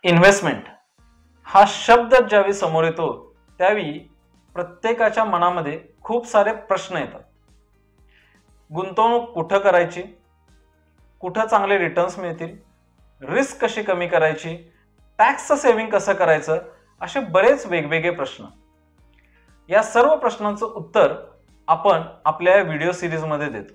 Investment हा शब्द ज्यावेळी समोर येतो त्यावेळी प्रत्येकाच्या मनामध्ये खूप सारे प्रश्न येतात. गुंतवणूक कुठं करायची, कुठं चांगले रिटर्न्स मिळतील, रिस्क कशी कमी करायची, टॅक्सचं सेव्हिंग कसं करायचं, असे बरेच वेगवेगळे प्रश्न. या सर्व प्रश्नांचं उत्तर आपण आपल्या या व्हिडिओ सिरीजमध्ये देतो.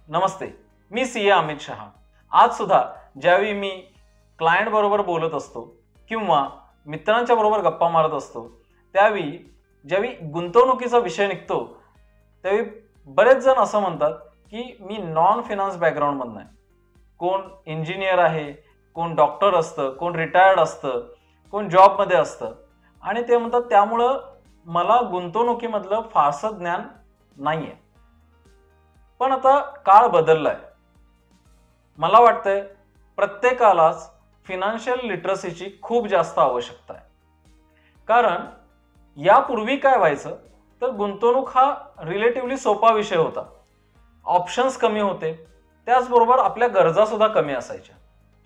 नमस्ते, मी सीए अमित शहा. आज सुद्धा ज्यावेळी मी क्लायंट बरोबर बोलत असतो किंवा मित्रांच्या बरोबर गप्पा मारत असतो त्यावेळी ज्यावेळी गुंतवणुकीचा विषय निघतो त्यावेळी बरेच जण असं म्हणतात की मी नॉन फायनान्स बॅकग्राऊंडमधनं आहे. कोण इंजिनियर आहे, कोण डॉक्टर असतं, कोण रिटायर्ड असतं, कोण जॉबमध्ये असतं आणि ते म्हणतात त्यामुळं मला गुंतवणुकीमधलं फारसं ज्ञान नाही आहे. पण आता काळ बदललाय. मला वाटतंय प्रत्येकालाच फिनान्शियल लिटरसीची खूप जास्त आवश्यकता आहे. कारण यापूर्वी काय व्हायचं तर गुंतवणूक हा रिलेटिव्हली सोपा विषय होता. ऑप्शन्स कमी होते, त्याचबरोबर आपल्या गरजा सुद्धा कमी असायच्या.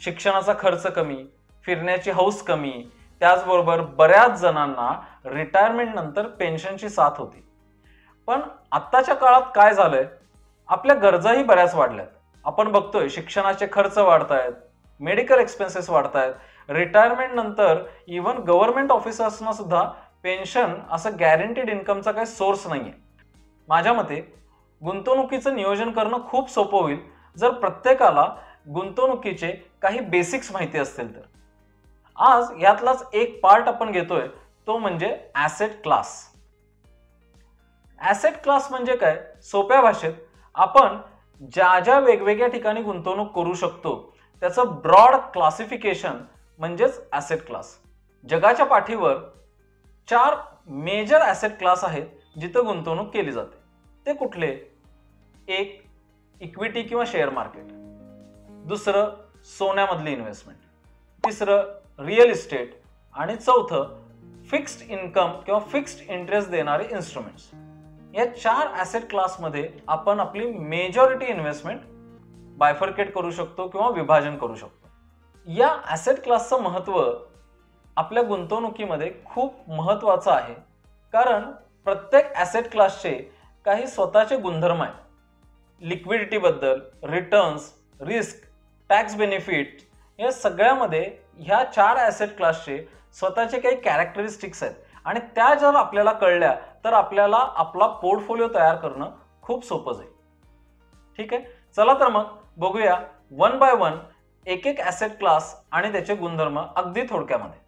शिक्षणाचा खर्च कमी, फिरण्याची हौस कमी, त्याचबरोबर बऱ्याच जणांना रिटायरमेंट नंतर पेन्शनची साथ होती. पण आत्ताच्या काळात काय झालंय, आपल्या गरजाही बऱ्याच वाढल्यात. आपण बघतोय शिक्षणाचे खर्च वाढतायत, मेडिकल एक्सपेन्सेस वाढतायत, रिटायरमेंट नंतर इव्हन गव्हर्नमेंट ऑफिसर्सना सुद्धा पेन्शन असं गॅरंटीड इन्कमचा काही सोर्स नाहीये. माझ्या मते गुंतवणुकीचं नियोजन करणं खूप सोपं होईल जर प्रत्येकाला गुंतवणुकीचे काही बेसिक्स माहिती असतील तर. आज यातलाच एक पार्ट आपण घेतोय तो म्हणजे ॲसेट क्लास. ॲसेट क्लास म्हणजे काय, सोप्या भाषेत आपण ज्या ज्या वेगवेगळ्या ठिकाणी गुंतवणूक करू शकतो त्याचं ब्रॉड क्लासिफिकेशन म्हणजेच ॲसेट क्लास. जगाच्या पाठीवर 4 मेजर ॲसेट क्लास आहेत जिथं गुंतवणूक केली जाते. ते कुठले? एक, इक्विटी किंवा शेअर मार्केट. दुसरं, सोन्यामधली इन्व्हेस्टमेंट. तिसरं, रिअल इस्टेट. आणि चौथं, फिक्स्ड इन्कम किंवा फिक्स्ड इंटरेस्ट देणारे इन्स्ट्रुमेंट्स. या 4 ॲसेट क्लासमध्ये आपण आपली मेजॉरिटी इन्व्हेस्टमेंट बायफर्केट करू शकतो किंवा विभाजन करू शकतो. या ॲसेट क्लासचं महत्त्व आपल्या गुंतवणुकीमध्ये खूप महत्त्वाचं आहे. कारण प्रत्येक ॲसेट क्लासचे काही स्वतःचे गुणधर्म आहेत. लिक्विडिटीबद्दल, रिटर्न्स, रिस्क, टॅक्स बेनिफिट या सगळ्यामध्ये ह्या 4 ॲसेट क्लासचे स्वतःचे काही कॅरेक्टरिस्टिक्स आहेत आणि त्या जर आपल्याला कळल्या तर आपल्याला आपला पोर्टफोलिओ तयार करणं खूप सोपं जाईल. ठीक आहे, चला तर मग बघूया वन बाय वन एक एक ॲसेट क्लास आणि त्याचे गुणधर्म अगदी थोडक्यामध्ये.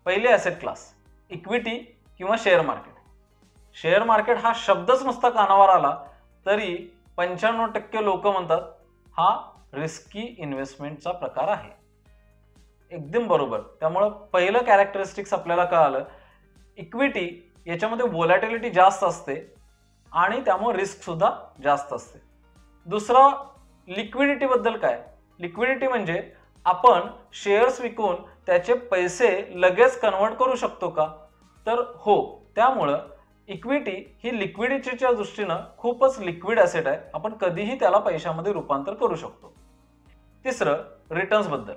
पहिले ॲसेट क्लास, इक्विटी किंवा शेअर मार्केट. शेअर मार्केट हा शब्दच नुसता कानावर आला तरी 95% लोक म्हणतात हा रिस्की इन्व्हेस्टमेंटचा प्रकार आहे. एकदम बरोबर. त्यामुळं पहिलं कॅरेक्टरिस्टिक्स आपल्याला कळालं, इक्विटी याच्यामध्ये व्होलॅटिलिटी जास्त असते आणि त्यामुळे रिस्क सुद्धा जास्त असते. दुसरा, लिक्विडिटी बद्दल काय? लिक्विडिटी म्हणजे आपण शेअर्स विकून त्याचे पैसे लगेच कन्वर्ट करू शकतो का? तर हो. त्यामुळं इक्विटी ही लिक्विडिटीच्या दृष्टीनं खूपच लिक्विड ॲसेट आहे. आपण कधीही त्याला पैशामध्ये रूपांतर करू शकतो. तिसरं, रिटर्न्स बद्दल.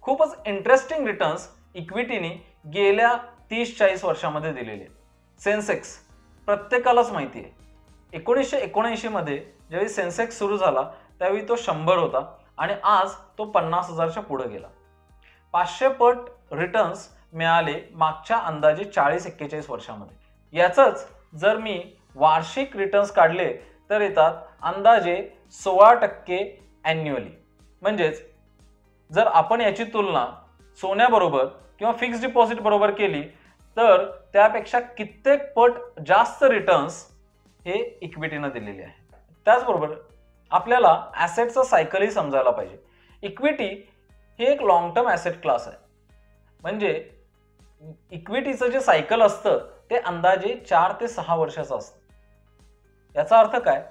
खूपच इंटरेस्टिंग रिटर्न्स इक्विटीने गेल्या 30-40 वर्षामध्ये दिलेले. सेन्सेक्स प्रत्येकालाच माहिती आहे. 1979 मध्ये ज्यावेळी सेन्सेक्स सुरू झाला त्यावेळी तो 100 होता आणि आज तो 50,000च्या पुढे गेला. 500 पट रिटर्न्स मिळाले मागच्या अंदाजे 40-41 वर्षामध्ये. याचंच जर मी वार्षिक रिटर्न्स काढले तर येतात अंदाजे 16% ॲन्युअली. म्हणजेच जर आपण याची तुलना सोन्याबरोबर किंवा फिक्स्ड डिपॉझिट बरोबर केली तर त्यापेक्षा कित्येक पट जास्त रिटर्न्स हे इक्विटीनं दिलेले आहे. त्याचबरोबर आपल्याला ॲसेटचं सायकलही समजायला पाहिजे. इक्विटी हे एक लॉंग टर्म ॲसेट क्लास आहे. म्हणजे इक्विटीचं जे सायकल असतं ते अंदाजे 4 ते 6 वर्षाचं असतं. याचा अर्थ काय,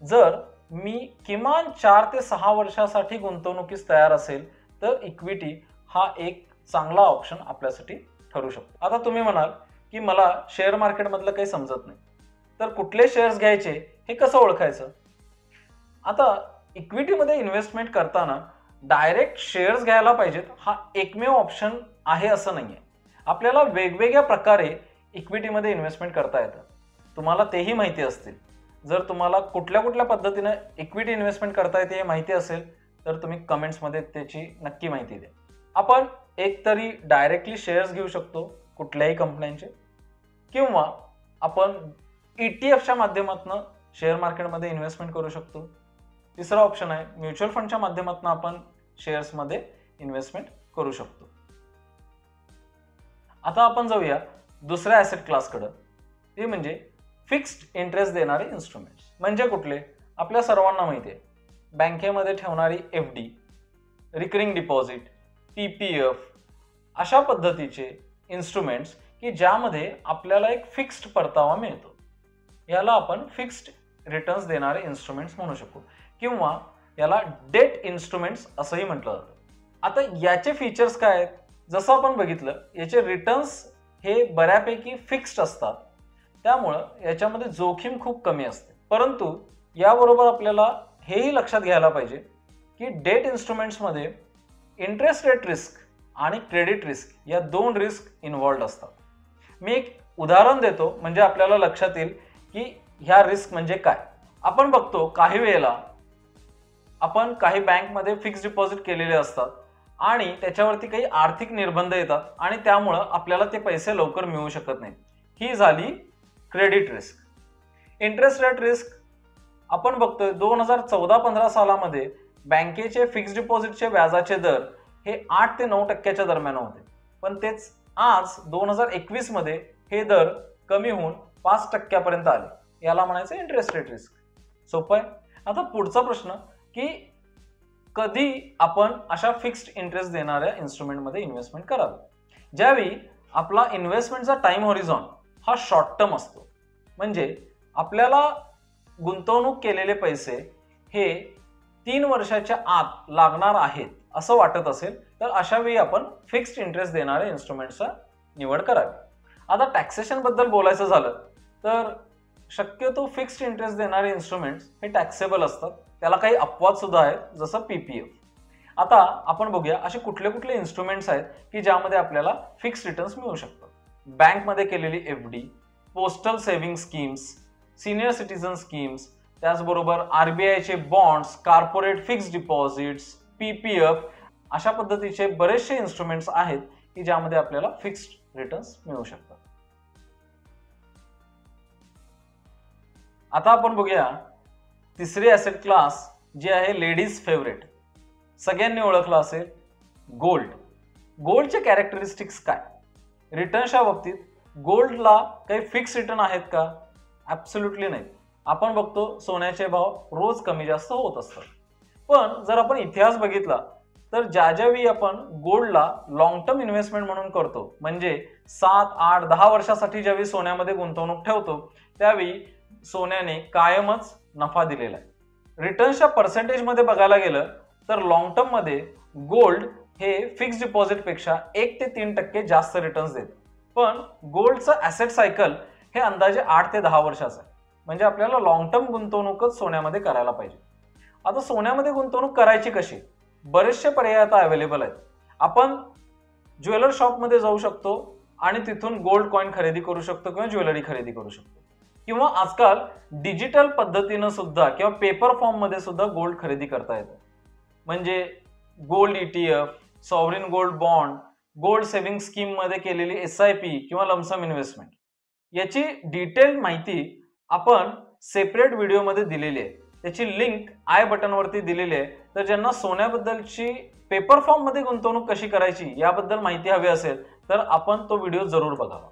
जर मी किमान 4 ते 6 वर्षासाठी गुंतवणुकीस तयार असेल तर इक्विटी हा एक चांगला ऑप्शन आपल्यासाठी ठरू शकतो. आता तुम्ही म्हणाल की मला शेअर मार्केटमधलं काही समजत नाही, तर कुठले शेअर्स घ्यायचे हे कसं ओळखायचं? आता इक्विटीमध्ये इन्व्हेस्टमेंट करताना डायरेक्ट शेअर्स घ्यायला पाहिजेत हा एकमेव ऑप्शन आहे असं नाहीये. आपल्याला वेगवेगळ्या प्रकारे इक्विटीमध्ये इन्व्हेस्टमेंट करता येतं. तुम्हाला तेही माहिती असतील. जर तुम्हाला कुठल्या कुठल्या पद्धतीने इक्विटी इन्व्हेस्टमेंट करता येते हे माहिती असेल तर तुम्ही कमेंट्समध्ये त्याची नक्की माहिती द्या. आपण एकतरी डायरेक्टली शेअर्स घेऊ शकतो कुठल्याही कंपन्यांचे, किंवा आपण ETFच्या माध्यमातून शेअर मार्केटमध्ये इन्व्हेस्टमेंट करू शकतो. तिसरा ऑप्शन आहे म्युच्युअल फंडच्या माध्यमातून आपण शेअर्समध्ये इन्व्हेस्टमेंट करू शकतो. आता आपण जाऊया दुसऱ्या ॲसेट क्लासकडे. ते म्हणजे फिक्स्ड इंटरेस्ट देणारे इन्स्ट्रुमेंट्स. म्हणजे कुठले? आपल्या सर्वांना माहिती आहे बँकेमध्ये ठेवणारी FD, रिकरिंग डिपॉझिट, PPF अशा पद्धतीचे इन्स्ट्रुमेंट्स की ज्यामध्ये आपल्याला एक फिक्स्ड परतावा मिळतो. याला आपण फिक्स्ड रिटर्न्स देणारे इन्स्ट्रुमेंट्स म्हणू शकतो, किंवा याला डेट इन्स्ट्रुमेंट्स असंही म्हटलं जातं. आता याचे फीचर्स काय आहेत? जसं आपण बघितलं याचे रिटर्न्स हे बऱ्यापैकी फिक्स्ड असतात, त्यामुळं याच्यामध्ये जोखीम खूप कमी असते. परंतु याबरोबर आपल्याला हेही लक्षात घ्यायला पाहिजे की डेट इन्स्ट्रुमेंट्समध्ये इंटरेस्ट रेट रिस्क आणि क्रेडिट रिस्क या दोन रिस्क इन्व्हॉल्ड असतात. मी एक उदाहरण देतो म्हणजे आपल्याला लक्षात येईल की ह्या रिस्क म्हणजे काय. आपण बघतो काही वेळेला आपण काही बँकमध्ये फिक्स्ड डिपॉझिट केलेले असतात आणि त्याच्यावरती काही आर्थिक निर्बंध येतात आणि त्यामुळं आपल्याला ते पैसे लवकर मिळू शकत नाहीत. ही झाली credit risk. Interest rate risk आपण बघतोय 2014-15 सालामध्ये बँकेचे फिक्स्ड डिपॉझिटचे व्याजाचे दर हे 8 ते 9% दरम्यान होते, पण तेच आज 2021 मध्ये हे दर कमी होऊन 5% आले. याला म्हणायचं इंटरेस्ट रेट रिस्क. सोपं आहे. आता पुढचा प्रश्न की कधी आपण अशा फिक्स्ड इंटरेस्ट देणाऱ्या इन्स्ट्रुमेंटमध्ये इन्व्हेस्टमेंट करावी? ज्यावेळी आपला इन्व्हेस्टमेंटचा टाइम हॉरिझॉन हा शॉर्ट टर्म असतो, म्हणजे आपल्याला गुंतवणूक केलेले पैसे हे 3 वर्षाच्या आत लागणार आहेत असं वाटत असेल तर अशा वेळी आपण फिक्स्ड इंटरेस्ट देणाऱ्या इन्स्ट्रुमेंटचा निवड करावी. आता टॅक्सेशन बद्दल बोलायचं झालं तर शक्यतो फिक्स्ड इंटरेस्ट देणारे इन्स्ट्रुमेंट्स हे टॅक्सेबल असतात. त्याला काही अपवाद सुद्धा आहेत, जसं PPF. आता आपण बघूया असे कुठले कुठले इन्स्ट्रुमेंट्स आहेत की ज्यामध्ये आपल्याला फिक्स्ड रिटर्न्स मिळू शकतात. बँकमध्ये केलेली FD, postal saving schemes, senior citizen schemes, त्याचबरोबर RBIचे bonds, corporate fixed deposits, PPF अशा पद्धतीचे बरेचसे इन्स्ट्रुमेंट्स आहेत की ज्यामध्ये आपल्याला फिक्स्ड रिटर्न्स मिळू शकतात. आता आपण बघूया तिसरी ॲसेट क्लास जी आहे लेडीज फेवरेट, सगळ्यांनी ओळखला असेल, गोल्ड. गोल्डचे कॅरेक्टरिस्टिक्स काय? रिटर्न्सच्या बाबतीत गोल्डला काही फिक्स रिटर्न आहेत का? ॲब्सोल्युटली नाही. आपण बघतो सोन्याचे भाव रोज कमी जास्त होत असतात. पण जर आपण इतिहास बघितला तर ज्यावेळी आपण गोल्डला लॉंग टर्म इन्व्हेस्टमेंट म्हणून करतो, म्हणजे 7, 8, 10 वर्षासाठी ज्यावेळी सोन्यामध्ये गुंतवणूक ठेवतो त्यावेळी सोन्याने कायमच नफा दिलेला आहे. रिटर्न्सच्या पर्सेंटेजमध्ये बघायला गेलं तर लॉंग टर्म मध्ये गोल्ड हे फिक्स्ड डिपॉझिटपेक्षा 1 ते 3% जास्त रिटर्न्स देते. पण गोल्डचं ॲसेट सायकल हे अंदाजे 8 ते 10 वर्षाचं आहे, म्हणजे आपल्याला लॉंग टर्म गुंतवणूकच सोन्यामध्ये करायला पाहिजे. आता सोन्यामध्ये गुंतवणूक करायची कशी? बरेचसे पर्याय आता अवेलेबल आहेत. आपण ज्वेलर शॉपमध्ये जाऊ शकतो आणि तिथून गोल्ड कॉईन खरेदी करू शकतो किंवा ज्वेलरी खरेदी करू शकतो, किंवा आजकाल डिजिटल पद्धतीनं सुद्धा किंवा पेपर फॉर्म मध्ये सुद्धा गोल्ड खरेदी करता येतं. म्हणजे gold ETF, sovereign gold bond, gold saving scheme मध्ये केलेली SIP किंवा लमसम इन्व्हेस्टमेंट याची डिटेल माहिती आपण सेपरेट व्हिडिओमध्ये दिलेली आहे. त्याची लिंक आय बटनवरती दिलेली आहे. तर ज्यांना सोन्याबद्दलची पेपर फॉर्म मध्ये गुंतवणूक कशी करायची याबद्दल माहिती हवी असेल तर आपण तो व्हिडिओ जरूर बघावा.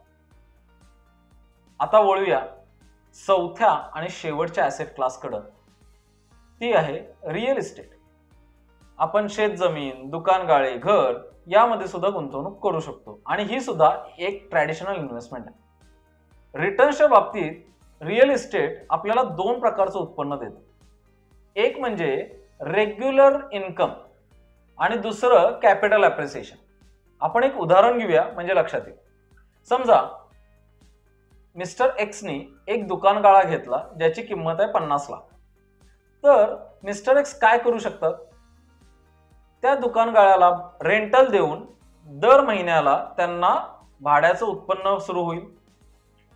आता वळूया चौथ्या आणि शेवटच्या ॲसेट क्लासकडे. ती आहे रिअल इस्टेट. आपण शेतजमीन, दुकान गाळे, घर यामध्ये सुद्धा गुंतवणूक करू शकतो आणि ही सुद्धा एक ट्रॅडिशनल इन्व्हेस्टमेंट आहे. रिटर्न्सच्या बाबतीत रिअल इस्टेट आपल्याला 2 प्रकारचं उत्पन्न देतं. एक म्हणजे रेग्युलर इन्कम आणि दुसरं कॅपिटल ॲप्रिसिएशन. आपण एक उदाहरण घेऊया म्हणजे लक्षात येईल. समजा मिस्टर एक्सनी एक दुकान गाळा घेतला ज्याची किंमत आहे 50 लाख. तर मिस्टर एक्स काय करू शकतात? त्या दुकान गाळ्याला रेंटल देऊन दर महिन्याला त्यांना भाड्याचं उत्पन्न सुरू होईल.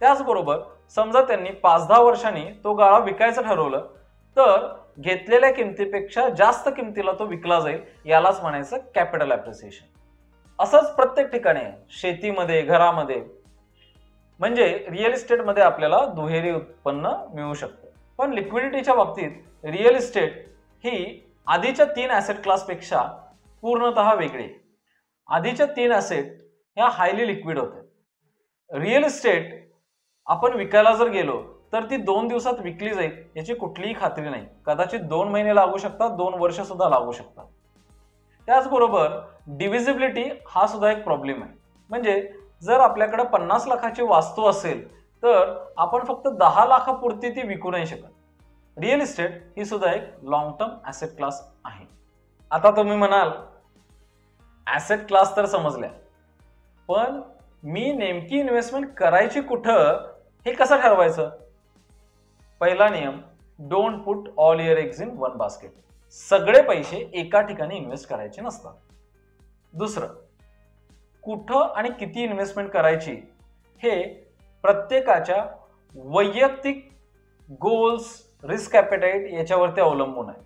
त्याचबरोबर समजा त्यांनी 5-10 वर्षांनी तो गाळा विकायचं ठरवलं तर घेतलेल्या किमतीपेक्षा जास्त किमतीला तो विकला जाईल. यालाच म्हणायचं कॅपिटल ॲप्रिसिएशन. असंच प्रत्येक ठिकाणी आहे, शेतीमध्ये, घरामध्ये. म्हणजे रिअल इस्टेटमध्ये आपल्याला दुहेरी उत्पन्न मिळू शकतं. पण लिक्विडिटीच्या बाबतीत रिअल इस्टेट ही आधीच्या 3 ॲसेट क्लासपेक्षा पूर्णतः वेगळी. आधीच्या 3 ॲसेट ह्या हायली लिक्विड होत्या. रिअल इस्टेट आपण विकायला जर गेलो तर ती 2 दिवसात विकली जाईल याची कुठलीही खात्री नाही. कदाचित 2 महिने लागू शकतात, 2 वर्ष सुद्धा लागू शकतात. त्याचबरोबर डिव्हिजिबिलिटी हा सुद्धा एक प्रॉब्लेम आहे. म्हणजे जर आपल्याकडे 50 लाखाची वास्तू असेल तर आपण फक्त 10 लाखापुरती ती विकू नाही शकत. रिअल इस्टेट ही सुद्धा एक लॉंग टर्म ॲसेट क्लास आहे. आता तुम्ही म्हणाल ॲसेट क्लास तर समजल्या, पण मी नेमकी इन्व्हेस्टमेंट करायची कुठं हे कसं ठरवायचं? पहिला नियम, don't put all your eggs in one basket. सगळे पैसे एका ठिकाणी इन्व्हेस्ट करायचे नसतात. दुसरं, कुठं आणि किती इन्व्हेस्टमेंट करायची हे प्रत्येकाच्या वैयक्तिक गोल्स, रिस्क ॲपेटाईट याच्यावरती अवलंबून आहे.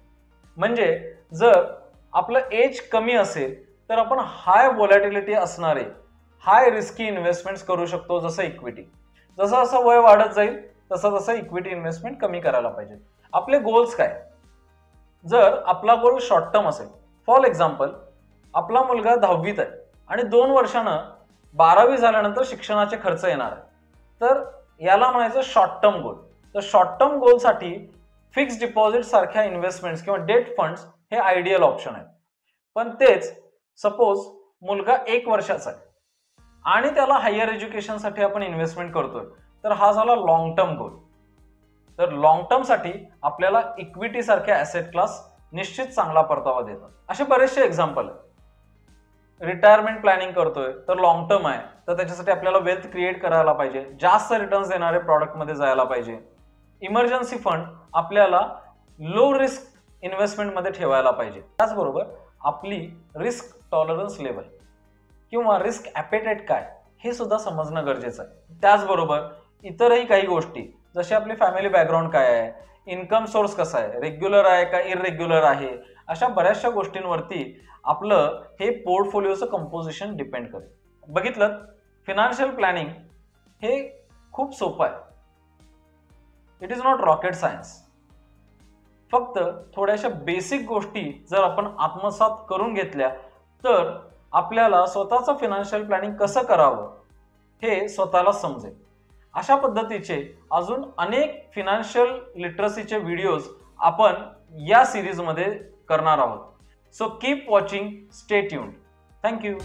म्हणजे जर आपलं एज कमी असेल तर आपण हाय व्हॉलॅटिलिटी असणारे हाय रिस्की इन्व्हेस्टमेंट्स करू शकतो, जसं इक्विटी. जसं जसं वय वाढत जाईल तसं तसं इक्विटी इन्व्हेस्टमेंट कमी करायला पाहिजे. आपले गोल्स काय? जर आपला गोल शॉर्ट टर्म असेल, फॉर एक्झाम्पल आपला मुलगा 10वीत आहे आणि 2 वर्षानं 12वी झाल्यानंतर शिक्षणाचे खर्च येणार आहे, तर याला म्हणायचं शॉर्ट टर्म गोल. तर शॉर्ट टर्म गोलसाठी फिक्स डिपॉझिट सारख्या इन्व्हेस्टमेंट्स किंवा डेट फंड्स हे आयडियल ऑप्शन आहेत. पण तेच सपोज मुलगा 1 वर्षाचा आहे आणि त्याला हायर एज्युकेशनसाठी आपण इन्व्हेस्टमेंट करतोय, तर हा झाला लॉंग टर्म गोल. तर लॉंग टर्मसाठी आपल्याला इक्विटी सारख्या ॲसेट क्लास निश्चित चांगला परतावा देतात. असे बरेचसे एक्झाम्पल आहेत. रिटायरमेंट प्लॅनिंग करतोय तर लॉंग टर्म आहे, तर त्याच्यासाठी आपल्याला वेल्थ क्रिएट करायला पाहिजे, जास्त रिटर्न्स देणारे प्रॉडक्टमध्ये जायला पाहिजे. इमर्जन्सी फंड आपल्याला लो रिस्क इन्व्हेस्टमेंटमध्ये ठेवायला पाहिजे. त्याचबरोबर आपली रिस्क टॉलरन्स लेवल किंवा रिस्क ॲपेटाईट काय हे सुद्धा समजणं गरजेचं आहे. त्याचबरोबर इतरही काही गोष्टी, जसे आपली फॅमिली बॅकग्राऊंड काय आहे, इन्कम सोर्स कसा आहे, रेग्युलर आहे का इररेग्युलर आहे, अशा बऱ्याचशा गोष्टींवरती आपलं हे पोर्टफोलिओचं कंपोजिशन डिपेंड करेल. बघितलं, फिनान्शियल प्लॅनिंग हे खूप सोपं आहे. It is not rocket science. फक्त थोड्याशा बेसिक गोष्टी जर आपण आत्मसात करून घेतल्या तर आपल्याला स्वतःचं फिनान्शियल प्लॅनिंग कसं करावं हे स्वतःला समजेल. अशा पद्धतीचे अजून अनेक फिनान्शियल लिटरसीचे व्हिडिओज आपण या सिरीजमध्ये करणार आहोत. So keep watching, stay tuned. Thank you.